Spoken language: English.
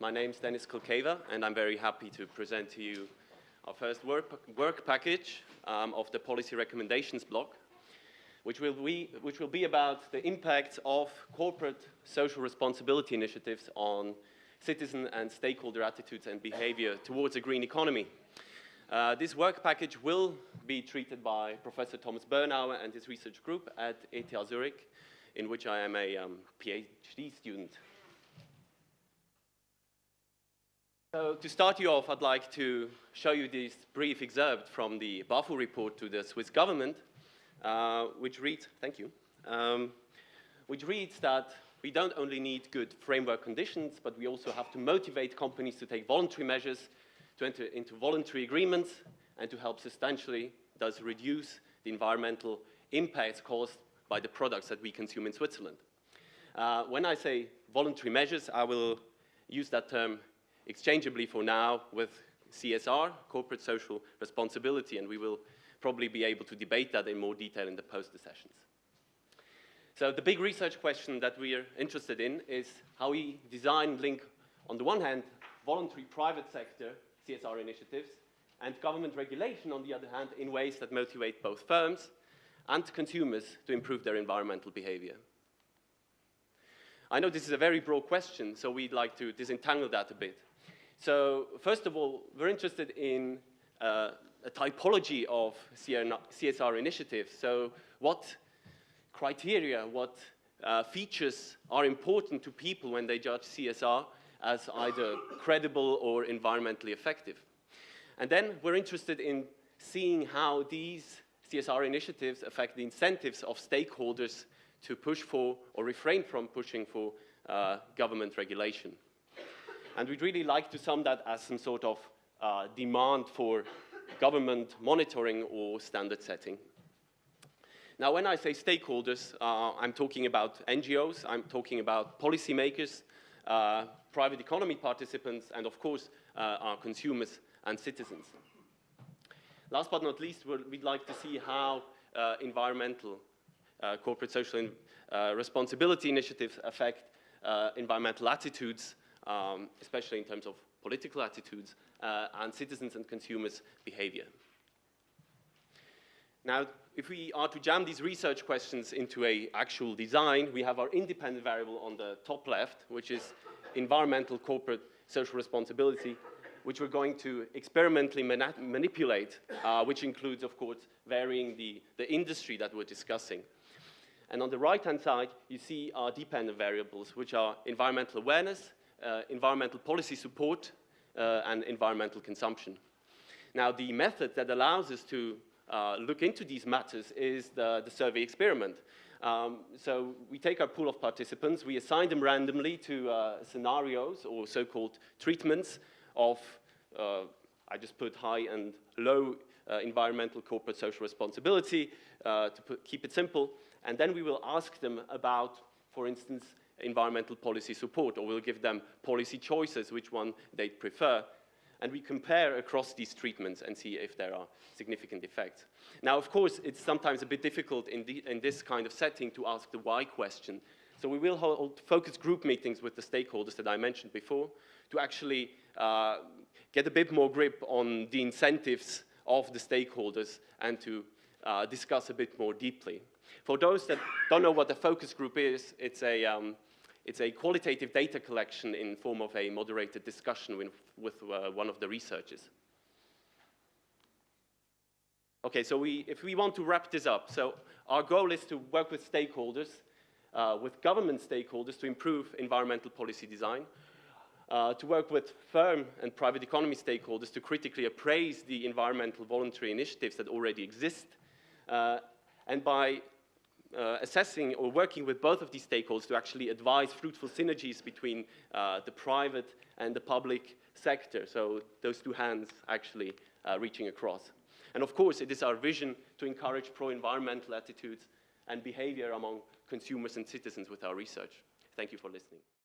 My name is Dennis Kulkeva, and I'm very happy to present to you our first work package of the policy recommendations block, which will be about the impact of corporate social responsibility initiatives on citizen and stakeholder attitudes and behavior towards a green economy. This work package will be treated by Professor Thomas Bernauer and his research group at ETH Zurich, in which I am a PhD student. So to start you off, I'd like to show you this brief excerpt from the BAFU report to the Swiss government, which reads, thank you, which reads that we don't only need good framework conditions, but we also have to motivate companies to take voluntary measures, to enter into voluntary agreements, and to help substantially, thus reduce the environmental impacts caused by the products that we consume in Switzerland. When I say voluntary measures, I will use that term exchangeably for now with CSR, corporate social responsibility, and we will probably be able to debate that in more detail in the poster sessions. So the big research question that we are interested in is how we design and link, on the one hand, voluntary private sector CSR initiatives and government regulation, on the other hand, in ways that motivate both firms and consumers to improve their environmental behavior. I know this is a very broad question, so we'd like to disentangle that a bit. So first of all, we're interested in a typology of CSR initiatives. So what criteria, what features are important to people when they judge CSR as either credible or environmentally effective? And then we're interested in seeing how these CSR initiatives affect the incentives of stakeholders to push for or refrain from pushing for government regulation. And we'd really like to sum that as some sort of demand for government monitoring or standard setting. Now, when I say stakeholders, I'm talking about NGOs, I'm talking about policymakers, private economy participants, and of course, our consumers and citizens. Last but not least, we'd like to see how environmental, corporate social responsibility initiatives affect environmental attitudes, especially in terms of political attitudes, and citizens and consumers' behavior. Now, if we are to jam these research questions into an actual design, we have our independent variable on the top left, which is environmental corporate social responsibility, which we're going to experimentally manipulate, which includes, of course, varying the industry that we're discussing. And on the right-hand side, you see our dependent variables, which are environmental awareness, environmental policy support, and environmental consumption. Now, the method that allows us to look into these matters is the survey experiment. So we take our pool of participants, we assign them randomly to scenarios or so-called treatments of, I just put high and low environmental corporate social responsibility to keep it simple, and then we will ask them about, for instance, environmental policy support, or we'll give them policy choices, which one they'd prefer. And we compare across these treatments and see if there are significant effects. Now, of course, it's sometimes a bit difficult in this kind of setting to ask the why question. So we will hold focus group meetings with the stakeholders that I mentioned before to actually get a bit more grip on the incentives of the stakeholders and to discuss a bit more deeply. For those that don't know what a focus group is, it's a qualitative data collection in form of a moderated discussion with one of the researchers. Okay, so if we want to wrap this up, so our goal is to work with stakeholders, with government stakeholders to improve environmental policy design, to work with firm and private economy stakeholders to critically appraise the environmental voluntary initiatives that already exist, and by assessing or working with both of these stakeholders to actually advise fruitful synergies between the private and the public sector, so those two hands actually reaching across. And of course, it is our vision to encourage pro-environmental attitudes and behavior among consumers and citizens with our research. Thank you for listening.